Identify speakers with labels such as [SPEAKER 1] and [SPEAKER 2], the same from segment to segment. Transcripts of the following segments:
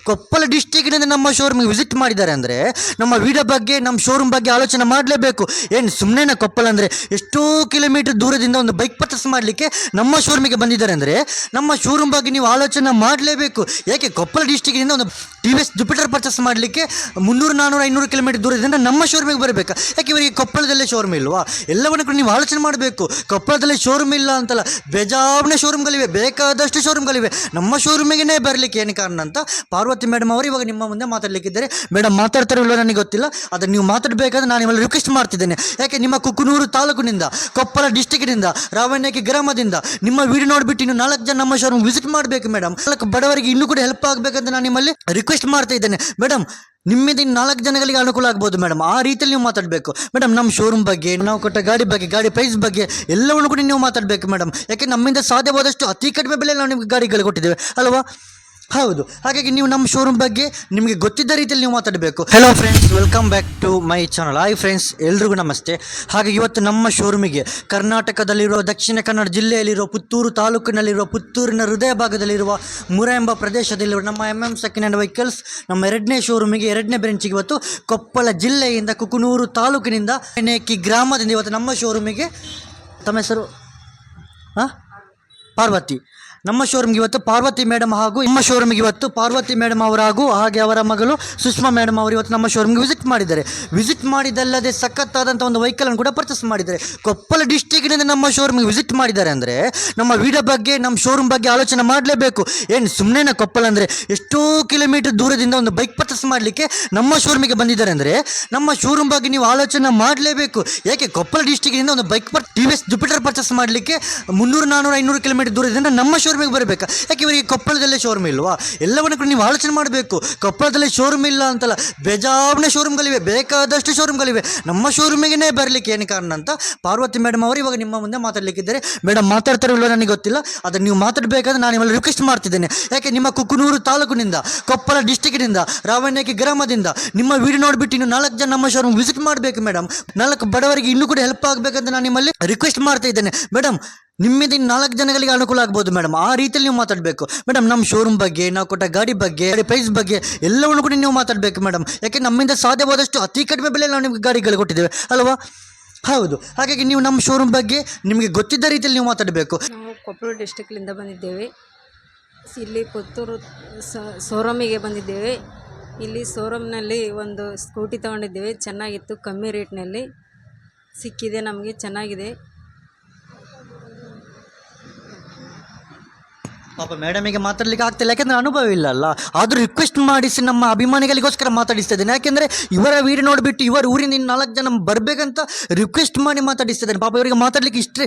[SPEAKER 1] ಕೊಪ್ಪಳ ಡಿಸ್ಟಿಕ್ನಿಂದ ನಮ್ಮ ಶೋರೂಮ್ಗೆ ವಿಸಿಟ್ ಮಾಡಿದ್ದಾರೆ ಅಂದರೆ ನಮ್ಮ ವಿಡಿಯೋ ಬಗ್ಗೆ ನಮ್ಮ ಶೋರೂಮ್ ಬಗ್ಗೆ ಆಲೋಚನೆ ಮಾಡಲೇಬೇಕು. ಏನು ಸುಮ್ಮನೆ ಕೊಪ್ಪಳ ಅಂದರೆ ಎಷ್ಟೋ ಕಿಲೋಮೀಟರ್ ದೂರದಿಂದ ಒಂದು ಬೈಕ್ ಪರ್ಚೇಸ್ ಮಾಡಲಿಕ್ಕೆ ನಮ್ಮ ಶೋರೂಮಿಗೆ ಬಂದಿದ್ದಾರೆ ಅಂದರೆ ನಮ್ಮ ಶೋರೂಮ್ ಬಗ್ಗೆ ನೀವು ಆಲೋಚನೆ ಮಾಡಲೇಬೇಕು. ಯಾಕೆ ಕೊಪ್ಪಳ ಡಿಸ್ಟಿಕ್ನಿಂದ ಒಂದು TVS ಜುಪಿಟರ್ ಪರ್ಚೇಸ್ ಮಾಡಲಿಕ್ಕೆ 300-400-500 ಕಿಲೋಮೀಟರ್ ದೂರದಿಂದ ನಮ್ಮ ಶೋರೂಮಿಗೆ ಬರಬೇಕು. ಯಾಕೆ ಇವರಿಗೆ ಕೊಪ್ಪಳದಲ್ಲೇ ಶೋರೂಮ್ ಇಲ್ವಾ? ಎಲ್ಲವನ್ನು ಕೂಡ ನೀವು ಆಲೋಚನೆ ಮಾಡಬೇಕು. ಕೊಪ್ಪಳದಲ್ಲಿ ಶೋರೂಮ್ ಇಲ್ಲ ಅಂತಲ್ಲ, ಬೇಜಾಬ್ನ ಶೋರೂಮ್ಗಳಿವೆ, ಬೇಕಾದಷ್ಟು ಶೋರೂಮ್ಗಳಿವೆ. ನಮ್ಮ ಶೋರೂಮಿಗೆ ಬರಲಿಕ್ಕೆ ಏನು ಕಾರಣ ಅಂತ ಪಾರ್ವತಿ ಮೇಡಮ್ ಅವರು ಇವಾಗ ನಿಮ್ಮ ಮುಂದೆ ಮಾತಾಡಲಿಕ್ಕಿದ್ದಾರೆ. ಮೇಡಮ್ ಮಾತಾಡ್ತಾರೋ ಇಲ್ಲೋ ನನಗೆ ಗೊತ್ತಿಲ್ಲ, ಅದನ್ನು ನೀವು ಮಾತಾಡಬೇಕಾದ್ರೆ ನಾನು ನಿಮ್ಮಲ್ಲಿ ರಿಕ್ವೆಸ್ಟ್ ಮಾಡ್ತಿದ್ದೇನೆ. ಯಾಕೆ ನಿಮ್ಮ ಕುಕನೂರು ತಾಲೂಕಿನಿಂದ, ಕೊಪ್ಪಳ ಡಿಸ್ಟಿಕ್ನಿಂದ, ರಾವಣಕಿ ಗ್ರಾಮದಿಂದ ನಿಮ್ಮ ವಿಡಿಯೋ ನೋಡಿಬಿಟ್ಟು ಇನ್ನು 4 ಜನ ನಮ್ಮ ಶೋರೂಮ್ ವಿಸಿಟ್ ಮಾಡಬೇಕು ಮೇಡಮ್. 4 ಬಡವರಿಗೆ ಇನ್ನೂ ಕೂಡ ಹೆಲ್ಪ್ ಆಗಬೇಕಂತ ನಾನು ನಿಮ್ಮಲ್ಲಿ ರಿಕ್ವೆಸ್ಟ್ ಮಾಡ್ತಾ ಇದ್ದೇನೆ ಮೇಡಮ್. ನಿಮ್ಮಿಂದ 4 ಜನಗಳಿಗೆ ಅನುಕೂಲ ಆಗ್ಬೋದು ಮೇಡಮ್. ಆ ರೀತಿಯಲ್ಲಿ ನೀವು ಮಾತಾಡಬೇಕು ಮೇಡಮ್. ನಮ್ಮ ಶೋರೂಮ್ ಬಗ್ಗೆ, ನಾವು ಕೊಟ್ಟ ಗಾಡಿ ಬಗ್ಗೆ, ಗಾಡಿ ಪ್ರೈಸ್ ಬಗ್ಗೆ ಎಲ್ಲವನ್ನು ಕೂಡ ನೀವು ಮಾತಾಡಬೇಕು ಮೇಡಮ್. ಯಾಕೆ ನಮ್ಮಿಂದ ಸಾಧ್ಯವಾದಷ್ಟು ಅತಿ ಕಡಿಮೆ ಬೆಲೆಯಲ್ಲಿ ನಾವು ನಿಮಗೆ ಗಾಡಿಗಳು ಕೊಟ್ಟಿದ್ದೇವೆ ಅಲ್ವಾ? ಹೌದು. ಹಾಗಾಗಿ ನೀವು ನಮ್ಮ ಶೋರೂಮ್ ಬಗ್ಗೆ ನಿಮಗೆ ಗೊತ್ತಿದ್ದ ರೀತಿಯಲ್ಲಿ ನೀವು ಮಾತಾಡಬೇಕು. Hello friends, welcome back to my channel. Hi friends, ಎಲ್ರಿಗೂ ನಮಸ್ತೆ. ಹಾಗೆ ಇವತ್ತು ನಮ್ಮ ಶೋರೂಮಿಗೆ ಕರ್ನಾಟಕದಲ್ಲಿರುವ, ದಕ್ಷಿಣ ಕನ್ನಡ ಜಿಲ್ಲೆಯಲ್ಲಿರುವ, ಪುತ್ತೂರು ತಾಲೂಕಿನಲ್ಲಿರುವ, ಪುತ್ತೂರಿನ ಹೃದಯ ಭಾಗದಲ್ಲಿರುವ ಮುರಾ ಎಂಬ ಪ್ರದೇಶದಲ್ಲಿರುವ ನಮ್ಮ MM ಸೆಕೆಂಡ್ ಹ್ಯಾಂಡ್ ವೆಹಿಕಲ್ಸ್ ನಮ್ಮ 2ನೇ ಶೋರೂಮಿಗೆ, 2ನೇ ಬ್ರಾಂಚಿಗೆ ಇವತ್ತು ಕೊಪ್ಪಳ ಜಿಲ್ಲೆಯಿಂದ, ಕುಕನೂರು ತಾಲೂಕಿನಿಂದ, ನೇಕಿ ಗ್ರಾಮದಿಂದ ಇವತ್ತು ನಮ್ಮ ಶೋರೂಮಿಗೆ, ತಮ್ಮ ಹೆಸರು ಪಾರ್ವತಿ, ನಮ್ಮ ಶೋರೂಮ್ಗೆ ಇವತ್ತು ಪಾರ್ವತಿ ಮೇಡಮ್ ಹಾಗೂ ನಮ್ಮ ಶೋರೂಮ್ಗೆ ಇವತ್ತು ಪಾರ್ವತಿ ಮೇಡಮ್ ಅವರು ಹಾಗೂ ಹಾಗೆ ಅವರ ಮಗಳು ಸುಷ್ಮಾ ಮೇಡಮ್ ಅವರು ಇವತ್ತು ನಮ್ಮ ಶೋರೂಮ್ಗೆ ವಿಸಿಟ್ ಮಾಡಿದ್ದಾರೆ. ವಿಸಿಟ್ ಮಾಡಿದಲ್ಲದೆ ಸಖತ್ತಾದಂಥ ಒಂದು ವೆಹಿಕಲನ್ನು ಕೂಡ ಪರ್ಚೇಸ್ ಮಾಡಿದ್ದಾರೆ. ಕೊಪ್ಪಳ ಡಿಸ್ಟಿಕ್ನಿಂದ ನಮ್ಮ ಶೋರೂಮ್ಗೆ ವಿಸಿಟ್ ಮಾಡಿದ್ದಾರೆ ಅಂದರೆ ನಮ್ಮ ವಿಡಿಯೋ ಬಗ್ಗೆ ನಮ್ಮ ಶೋರೂಮ್ ಬಗ್ಗೆ ಆಲೋಚನೆ ಮಾಡಲೇಬೇಕು. ಏನು ಸುಮ್ಮನೆ ಕೊಪ್ಪಳ ಅಂದರೆ ಎಷ್ಟೋ ಕಿಲೋಮೀಟರ್ ದೂರದಿಂದ ಒಂದು ಬೈಕ್ ಪರ್ಚೇಸ್ ಮಾಡಲಿಕ್ಕೆ ನಮ್ಮ ಶೋರೂಮಿಗೆ ಬಂದಿದ್ದಾರೆ ಅಂದರೆ ನಮ್ಮ ಶೋರೂಮ್ ಬಗ್ಗೆ ನೀವು ಆಲೋಚನೆ ಮಾಡಲೇಬೇಕು. ಯಾಕೆ ಕೊಪ್ಪಳ ಡಿಸ್ಟಿಕ್ನಿಂದ ಒಂದು ಬೈಕ್ TVS ಜುಪಿಟರ್ ಪರ್ಚೇಸ್ ಮಾಡಲಿಕ್ಕೆ 300-400-500 ಕಿಲೋಮೀಟರ್ ದೂರದಿಂದ ನಮ್ಮ ಶೋರೂಮಿಗೆ ಬರಬೇಕು. ಯಾಕೆ ಇವರಿಗೆ ಕೊಪ್ಪಳದಲ್ಲೇ ಶೋರೂಮ್ ಇಲ್ವಾ? ಎಲ್ಲವನ್ನು ಕೂಡ ನೀವು ಆಲೋಚನೆ ಮಾಡಬೇಕು. ಕೊಪ್ಪಳದಲ್ಲಿ ಶೋರೂಮ್ ಇಲ್ಲ ಅಂತಲ್ಲ, ಬೇಜಾಬ್ನ ಶೋರೂಮ್ಗಳಿವೆ, ಬೇಕಾದಷ್ಟು ಶೋರೂಮ್ಗಳಿವೆ. ನಮ್ಮ ಶೋರೂಮಿಗೆ ಬರಲಿಕ್ಕೆ ಏನು ಕಾರಣ ಅಂತ ಪಾರ್ವತಿ ಮೇಡಮ್ ಅವರು ಇವಾಗ ನಿಮ್ಮ ಮುಂದೆ ಮಾತಾಡಲಿಕ್ಕಿದ್ದಾರೆ. ಮೇಡಮ್ ಮಾತಾಡ್ತಾರೋ ಇಲ್ಲೋ ನನಗೆ ಗೊತ್ತಿಲ್ಲ, ಅದನ್ನು ನೀವು ಮಾತಾಡಬೇಕಾದ್ರೆ ನಾನು ನಿಮ್ಮಲ್ಲಿ ರಿಕ್ವೆಸ್ಟ್ ಮಾಡ್ತಿದ್ದೇನೆ. ಯಾಕೆ ನಿಮ್ಮ ಕುಕನೂರು ತಾಲೂಕಿನಿಂದ, ಕೊಪ್ಪಳ ಡಿಸ್ಟಿಕ್ನಿಂದ, ರಾವಣಕಿ ಗ್ರಾಮದಿಂದ ನಿಮ್ಮ ವಿಡಿಯೋ ನೋಡಿಬಿಟ್ಟು ಇನ್ನು 4 ಜನ ನಮ್ಮ ಶೋರೂಮ್ ವಿಸಿಟ್ ಮಾಡಬೇಕು ಮೇಡಮ್. 4 ಬಡವರಿಗೆ ಇನ್ನೂ ಕೂಡ ಹೆಲ್ಪ್ ಆಗಬೇಕಂತ ನಾನು ನಿಮ್ಮಲ್ಲಿ ರಿಕ್ವೆಸ್ಟ್ ಮಾಡ್ತಾ ಇದ್ದೇನೆ ಮೇಡಮ್. ನಿಮ್ಮಿಂದ 4 ಜನಗಳಿಗೆ ಅನುಕೂಲ ಆಗ್ಬೋದು ಮೇಡಮ್. ಆ ರೀತಿಯಲ್ಲಿ ನೀವು ಮಾತಾಡಬೇಕು ಮೇಡಮ್. ನಮ್ಮ ಶೋರೂಮ್ ಬಗ್ಗೆ, ನಾವು ಕೊಟ್ಟ ಗಾಡಿ ಬಗ್ಗೆ, ಗಾಡಿ ಪ್ರೈಸ್ ಬಗ್ಗೆ ಎಲ್ಲವನ್ನು ಕೂಡ ನೀವು ಮಾತಾಡಬೇಕು ಮೇಡಮ್. ಯಾಕೆ ನಮ್ಮಿಂದ ಸಾಧ್ಯವಾದಷ್ಟು ಅತಿ ಕಡಿಮೆ ಬೆಲೆಯಲ್ಲಿ ನಾವು ನಿಮಗೆ ಗಾಡಿಗಳು ಕೊಟ್ಟಿದ್ದೇವೆ ಅಲ್ವಾ? ಹೌದು. ಹಾಗಾಗಿ ನೀವು ನಮ್ಮ ಶೋರೂಮ್ ಬಗ್ಗೆ ನಿಮಗೆ ಗೊತ್ತಿದ್ದ ರೀತಿಯಲ್ಲಿ ನೀವು ಮಾತಾಡಬೇಕು.
[SPEAKER 2] ನಾವು ಕೊಪ್ಪಳ ಡಿಸ್ಟಿಕ್ಲಿಂದ ಬಂದಿದ್ದೇವೆ. ಇಲ್ಲಿ ಪುತ್ತೂರು ಶೋರೂಮಿಗೆ ಬಂದಿದ್ದೇವೆ. ಇಲ್ಲಿ ಶೋರೂಮ್ನಲ್ಲಿ ಒಂದು ಸ್ಕೂಟಿ ತೊಗೊಂಡಿದ್ದೇವೆ. ಚೆನ್ನಾಗಿತ್ತು, ಕಮ್ಮಿ ರೇಟ್ನಲ್ಲಿ ಸಿಕ್ಕಿದೆ, ನಮಗೆ ಚೆನ್ನಾಗಿದೆ.
[SPEAKER 1] ಪಾಪ ಮೇಡಮಿಗೆ ಮಾತಾಡಲಿಕ್ಕೆ ಆಗ್ತಿಲ್ಲ, ಯಾಕೆಂದರೆ ಅನುಭವ ಇಲ್ಲ ಅಲ್ಲ. ಆದರೂ ರಿಕ್ವೆಸ್ಟ್ ಮಾಡಿಸಿ ನಮ್ಮ ಅಭಿಮಾನಿಗಳಿಗೋಸ್ಕರ ಮಾತಾಡಿಸ್ತಾ ಇದ್ದೇನೆ. ಯಾಕೆಂದರೆ ಇವರ ವಿಡಿಯೋ ನೋಡಿಬಿಟ್ಟು ಇವರ ಊರಿಂದ 4 ಜನ ಬರಬೇಕಂತ ರಿಕ್ವೆಸ್ಟ್ ಮಾಡಿ ಮಾತಾಡಿಸ್ತಿದ್ದೇನೆ. ಪಾಪ ಇವರಿಗೆ ಮಾತಾಡಲಿಕ್ಕೆ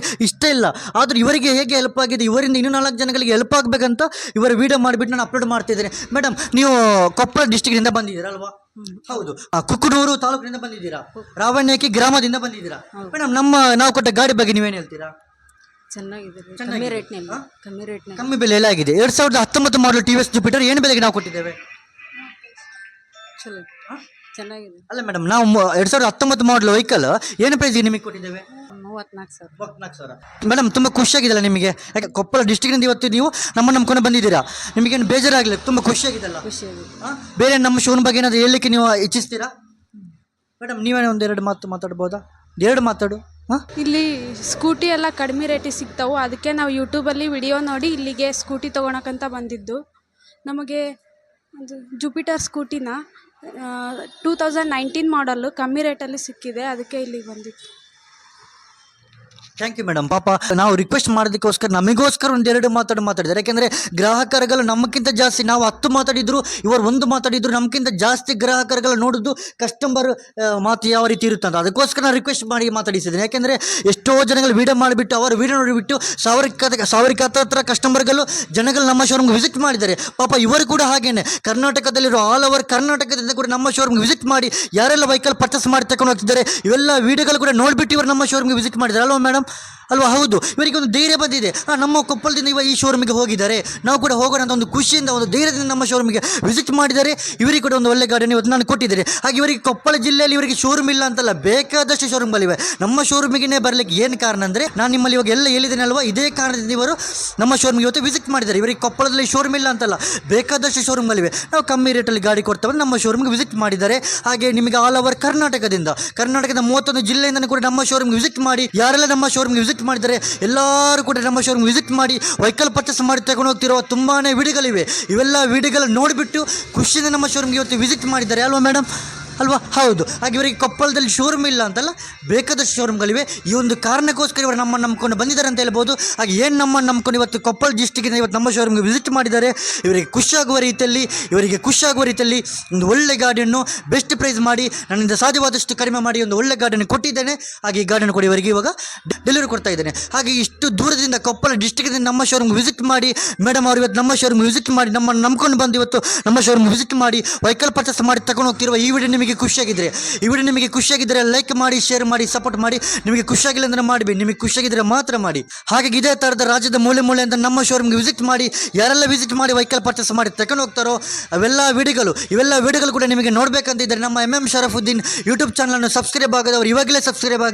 [SPEAKER 1] ಇಷ್ಟ ಇಲ್ಲ, ಆದರೂ ಇವರಿಗೆ ಹೇಗೆ ಹೆಲ್ಪ್ ಆಗಿದೆ, ಇವರಿಂದ ಇನ್ನೂ 4 ಜನಗಳಿಗೆ ಹೆಲ್ಪ್ ಆಗಬೇಕಂತ ಇವರ ವಿಡಿಯೋ ಮಾಡಿಬಿಟ್ಟು ನಾನು ಅಪ್ಲೋಡ್ ಮಾಡ್ತಿದ್ದೇನೆ. ಮೇಡಮ್, ನೀವು ಕೊಪ್ಪಳ ಡಿಸ್ಟಿಕ್ನಿಂದ ಬಂದಿದ್ದೀರಾ ಅಲ್ವಾ? ಹೌದು. ಕುಕನೂರು ತಾಲೂಕಿನಿಂದ ಬಂದಿದ್ದೀರಾ, ರಾವಣಕಿ ಗ್ರಾಮದಿಂದ ಬಂದಿದ್ದೀರಾ ಮೇಡಮ್. ನಾವು ಕೊಟ್ಟ ಗಾಡಿ ಬಗ್ಗೆ ನೀವೇನು ಹೇಳ್ತೀರಾ?
[SPEAKER 2] ಚೆನ್ನಾಗಿದೆ, ಕಮ್ಮಿ ರೇಟ್ನಲ್ಲಿ,
[SPEAKER 1] ಕಮ್ಮಿ ಬೆಲೆಯಲ್ಲಿ ಆಗಿದೆ. 2019 ಮಾಡಲು TVS ಜುಪಿಟರ್ ಏನು ಬೆಲೆಗೆ ನಾವು ಕೊಟ್ಟಿದ್ದೇವೆ?
[SPEAKER 2] ಚಲೋ, ಚೆನ್ನಾಗಿದೆ.
[SPEAKER 1] ಅಲ್ಲ ಮೇಡಮ್, ನಾವು 2019 ಮಾಡಲು ವೆಹಿಕಲ್ ಏನು ಪ್ರೈಸ್ಗೆ ನಿಮಗೆ ಕೊಟ್ಟಿದ್ದೇವೆ?
[SPEAKER 2] 34,000.
[SPEAKER 1] ಮೇಡಮ್, ತುಂಬ ಖುಷಿಯಾಗಿದೆಲ್ಲ ನಿಮಗೆ? ಯಾಕೆ ಕೊಪ್ಪಳ ಡಿಸ್ಟಿಕ್ನಿಂದ ಇವತ್ತು ನೀವು ನಮ್ಮ ನಂಬ್ಕೊಂಡು ಬಂದಿದ್ದೀರಾ, ನಿಮಗೇನು ಬೇಜಾರಾಗಲಿಲ್ಲ? ತುಂಬ ಖುಷಿಯಾಗಿದೆಲ್ಲ. ಬೇರೆ ನಮ್ಮ ಶೋರೂಮ್ ಬಗ್ಗೆ ಏನಾದರೂ ಹೇಳಲಿಕ್ಕೆ ನೀವು ಇಚ್ಛಿಸ್ತೀರಾ ಮೇಡಮ್? ನೀವೇನೋ 1-2 ಮಾತು ಮಾತಾಡ್ಬೋದಾ? 2 ಮಾತಾಡು.
[SPEAKER 3] ಇಲ್ಲಿ ಸ್ಕೂಟಿ ಎಲ್ಲ ಕಡಿಮೆ ರೇಟಿಗೆ ಸಿಗ್ತಾವೆ. ಅದಕ್ಕೆ ನಾವು ಯೂಟ್ಯೂಬಲ್ಲಿ ವಿಡಿಯೋ ನೋಡಿ ಇಲ್ಲಿಗೆ ಸ್ಕೂಟಿ ತೊಗೊಳಕ್ಕಂತ ಬಂದಿದ್ದು. ನಮಗೆ ಒಂದು ಜುಪಿಟರ್ ಸ್ಕೂಟಿನ 2019 ಮಾಡಲ್ಲು ಕಮ್ಮಿ ರೇಟಲ್ಲಿ ಸಿಕ್ಕಿದೆ, ಅದಕ್ಕೆ ಇಲ್ಲಿಗೆ ಬಂದಿತ್ತು.
[SPEAKER 1] Thank you madam. ಪಾಪ ನಾವು ರಿಕ್ವೆಸ್ಟ್ ಮಾಡೋದಕ್ಕೋಸ್ಕರ ನಮಗೋಸ್ಕರ 1-2 ಮಾತಾಡಿದ್ದಾರೆ. ಯಾಕೆಂದರೆ ಗ್ರಾಹಕರುಗಳು ನಮಗಿಂತ ಜಾಸ್ತಿ, ನಾವು 10 ಮಾತಾಡಿದ್ರು ಇವರು 1 ಮಾತಾಡಿದ್ರು ನಮಗಿಂತ ಜಾಸ್ತಿ ಗ್ರಾಹಕರುಗಳು ನೋಡೋದು ಕಸ್ಟಮರ್ ಮಾತು ಯಾವ ರೀತಿ ಇರುತ್ತೆ ಅಂತ. ಅದಕ್ಕೋಸ್ಕರ ನಾನು ರಿಕ್ವೆಸ್ಟ್ ಮಾಡಿ ಮಾತಾಡಿಸಿದ್ದೇನೆ. ಯಾಕೆಂದರೆ ಎಷ್ಟೋ ಜನಗಳು ವೀಡಿಯೋ ಮಾಡಿಬಿಟ್ಟು ಅವರು ವೀಡಿಯೋ ನೋಡಿಬಿಟ್ಟು ಸಾವಿರಕ್ಕೆ ಹತ್ರ ಕಸ್ಟಮರ್ಗಳು ಜನಗಳು ನಮ್ಮ ಶೋರೂಮ್ಗೆ ವಿಸಿಟ್ ಮಾಡಿದ್ದಾರೆ. ಪಾಪ ಇವರು ಕೂಡ ಹಾಗೇನೆ ಕರ್ನಾಟಕದಲ್ಲಿರೋ ಆಲ್ ಓವರ್ ಕರ್ನಾಟಕದಿಂದ ಕೂಡ ನಮ್ಮ ಶೋರೂಮ್ಗೆ ವಿಸಿಟ್ ಮಾಡಿ ಯಾರೆಲ್ಲ ವೆಹಿಕಲ್ ಪರ್ಚೇಸ್ ಮಾಡಿ ತಗೊಂಡು ಹೋಗ್ತಿದ್ದಾರೆ ಇವೆಲ್ಲ ವೀಡಿಯೋಗಳು ಕೂಡ ನೋಡಿಬಿಟ್ಟು ಇವರು ನಮ್ಮ ಶೋರೂಮ್ಗೆ ವಿಸಿಟ್ ಮಾಡಿದ್ದಾರೆ ಅಲ್ವಾ ಮೇಡಮ್? ಅಲ್ವಾ? ಹೌದು, ಇವರಿಗೆ ಒಂದು ಧೈರ್ಯ ಬಂದಿದೆ. ನಮ್ಮ ಕೊಪ್ಪಳದಿಂದ ಈ ಶೋರೂಮಿಗೆ ಹೋಗಿದ್ದಾರೆ, ನಾವು ಕೂಡ ಹೋಗೋಣ ಅಂತ ಒಂದು ಖುಷಿಯಿಂದ ಒಂದು ಧೈರ್ಯದಿಂದ ನಮ್ಮ ಶೋರೂಮಿಗೆ ವಿಸಿಟ್ ಮಾಡಿದ್ದಾರೆ. ಇವರಿಗೆ ಕೂಡ ಒಂದು ಒಳ್ಳೆ ಗಾಡಿಯನ್ನು ಇವತ್ತು ನಾನು ಕೊಟ್ಟಿದ್ದೇನೆ. ಹಾಗೆ ಇವರಿಗೆ ಕೊಪ್ಪಳ ಜಿಲ್ಲೆಯಲ್ಲಿ ಇವರಿಗೆ ಶೋರೂಮ್ ಇಲ್ಲ ಅಂತಲ್ಲ, ಬೇಕಾದಷ್ಟು ಶೋರೂಮ್ಗಳಿವೆ. ನಮ್ಮ ಶೋರೂಮಿಗೆ ಬರಲಿಕ್ಕೆ ಏನು ಕಾರಣ ಅಂದರೆ, ನಾನು ನಿಮ್ಮಲ್ಲಿ ಇವಾಗ ಎಲ್ಲ ಹೇಳಿದ್ದೇನೆ ಅಲ್ವಾ, ಇದೇ ಕಾರಣದಿಂದ ಇವರು ನಮ್ಮ ಶೋರೂಮಿಗೆ ಇವತ್ತು ವಿಸಿಟ್ ಮಾಡಿದ್ದಾರೆ. ಇವರಿಗೆ ಕೊಪ್ಪಳದಲ್ಲಿ ಶೋರೂಮ್ ಇಲ್ಲ ಅಂತಲ್ಲ, ಬೇಕಾದಷ್ಟು ಶೋರೂಮ್ಗಳಿವೆ. ನಾವು ಕಮ್ಮಿ ರೇಟಲ್ಲಿ ಗಾಡಿ ಕೊಡ್ತೇವೆ, ನಮ್ಮ ಶೋರೂಮ್ಗೆ ವಿಸಿಟ್ ಮಾಡಿದ್ದಾರೆ. ಹಾಗೆ ನಿಮಗೆ ಆಲ್ ಓವರ್ ಕರ್ನಾಟಕದ 31 ಜಿಲ್ಲೆಯಿಂದ ಕೂಡ ನಮ್ಮ ಶೋರೂಮ್ಗೆ ವಿಸಿಟ್ ಮಾಡಿ. ಯಾರೆಲ್ಲ ನಮ್ಮ ಶೋರೂಮ್ಗೆ ವಿಸಿಟ್ ಮಾಡಿದ್ದಾರೆ ಎಲ್ಲರೂ ಕೂಡ ನಮ್ಮ ಶೋರೂಮ್ ವಿಸಿಟ್ ಮಾಡಿ ವೆಹಿಕಲ್ ಪರ್ಚೇಸ್ ಮಾಡಿ ತಗೊಂಡು ಹೋಗ್ತಿರೋ ತುಂಬಾ ವಿಡಿಯೋಗಳಿವೆ. ಇವೆಲ್ಲ ವಿಡಿಯೋಗಳು ನೋಡಿಬಿಟ್ಟು ಖುಷಿಯಿಂದ ನಮ್ಮ ಶೋರೂಮ್ಗೆ ಇವತ್ತು ವಿಸಿಟ್ ಮಾಡಿದ್ದಾರೆ ಅಲ್ವಾ ಮೇಡಮ್? ಅಲ್ವಾ? ಹೌದು. ಹಾಗೆ ಇವರಿಗೆ ಕೊಪ್ಪಳದಲ್ಲಿ ಶೋರೂಮ್ ಇಲ್ಲ ಅಂತಲ್ಲ, ಬೇಕಾದಷ್ಟು ಶೋರೂಮ್ಗಳಿವೆ. ಈ ಒಂದು ಕಾರಣಕ್ಕೋಸ್ಕರ ಇವರು ನಮ್ಮನ್ನು ನಂಬ್ಕೊಂಡು ಬಂದಿದ್ದಾರೆ ಅಂತ ಹೇಳ್ಬೋದು. ಹಾಗೆ ಏನು ನಮ್ಮನ್ನು ನಂಬ್ಕೊಂಡು ಇವತ್ತು ಕೊಪ್ಪಳ ಡಿಸ್ಟಿಕ್ಕಿಂದ ಇವತ್ತು ನಮ್ಮ ಶೋರೂಮ್ಗೆ ವಿಸಿಟ್ ಮಾಡಿದ್ದಾರೆ. ಇವರಿಗೆ ಖುಷಿಯಾಗುವ ರೀತಿಯಲ್ಲಿ ಒಂದು ಒಳ್ಳೆ ಗಾಡಿಯನ್ನು ಬೆಸ್ಟ್ ಪ್ರೈಸ್ ಮಾಡಿ, ನನ್ನಿಂದ ಸಾಧ್ಯವಾದಷ್ಟು ಕಡಿಮೆ ಮಾಡಿ ಒಂದು ಒಳ್ಳೆ ಗಾಡಿಯನ್ನು ಕೊಟ್ಟಿದ್ದೇನೆ. ಹಾಗೆ ಈ ಗಾಡಿಯನ್ನು ಕೂಡ ಇವರಿಗೆ ಇವಾಗ ಡೆಲಿವರಿ ಕೊಡ್ತಾ ಇದ್ದೇನೆ. ಹಾಗೆ ಇಷ್ಟು ದೂರದಿಂದ ಕೊಪ್ಪಳ ಡಿಸ್ಟಿಕ್ಕಿಂದ ನಮ್ಮ ಶೋರೂಮ್ಗೆ ವಿಸಿಟ್ ಮಾಡಿ ಮೇಡಮ್ ಅವರು ಇವತ್ತು ನಮ್ಮ ಶೋರೂಮ್ಗೆ ವಿಸಿಟ್ ಮಾಡಿ ನಮ್ಮನ್ನು ನಂಬ್ಕೊಂಡು ಬಂದು ಇವತ್ತು ನಮ್ಮ ಶೋರೂಮ್ಗೆ ವಿಸಿಟ್ ಮಾಡಿ ವೆಹಿಕಲ್ ಪರ್ಚೇಸ್ ಮಾಡಿ ತಗೊಂಡು ಹೋಗ್ತಿರುವ ಈ ವಿಡಿಯೋ ನಿಮಗೆ ಖುಷಿಯಾಗಿದ್ದರೆ ಲೈಕ್ ಮಾಡಿ, ಶೇರ್ ಮಾಡಿ, ಸಪೋರ್ಟ್ ಮಾಡಿ. ನಿಮಗೆ ಖುಷಿಯಾಗಿಲ್ಲ ಅಂದರೆ ಮಾಡಬೇಡಿ, ನಿಮಗೆ ಖುಷಿಯಾಗಿದ್ದರೆ ಮಾತ್ರ ಮಾಡಿ. ಹಾಗೆ ಇದೇ ಥರದ ರಾಜ್ಯದ ಮೂಲೆ ಅಂತ ನಮ್ಮ ಶೋರೂಮ್ಗೆ ವಿಸಿಟ್ ಮಾಡಿ. ಯಾರೆಲ್ಲ ವಿಸಿಟ್ ಮಾಡಿ ವೆಹಿಕಲ್ ಪರ್ಚೇಸ್ ಮಾಡಿ ತಗೊಂಡು ಹೋಗ್ತಾರೋ ಇವೆಲ್ಲ ವಿಡಿಯೋಗಳು ಕೂಡ ನಿಮಗೆ ನೋಡಬೇಕಂತಿದ್ದರೆ ನಮ್ಮ MM ಶರಫುದ್ದೀನ್ ಯೂಟ್ಯೂಬ್ ಚಾನಲನ್ನು ಸಬ್ಸ್ಕ್ರೈಬ್ ಆಗದವರು ಇವಾಗಲೇ ಸಬ್ಸ್ಕ್ರೈಬ್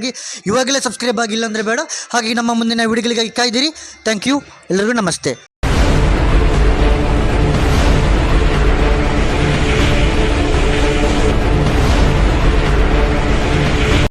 [SPEAKER 1] ಆಗಿ, ಇಲ್ಲಾಂದರೆ ಬೇಡ. ಹಾಗೆ ನಮ್ಮ ಮುಂದಿನ ವಿಡಿಯೋಗಳಿಗಾಗಿ ಕಾಯ್ದಿರಿ. ಥ್ಯಾಂಕ್ ಯು, ಎಲ್ಲರಿಗೂ ನಮಸ್ತೆ.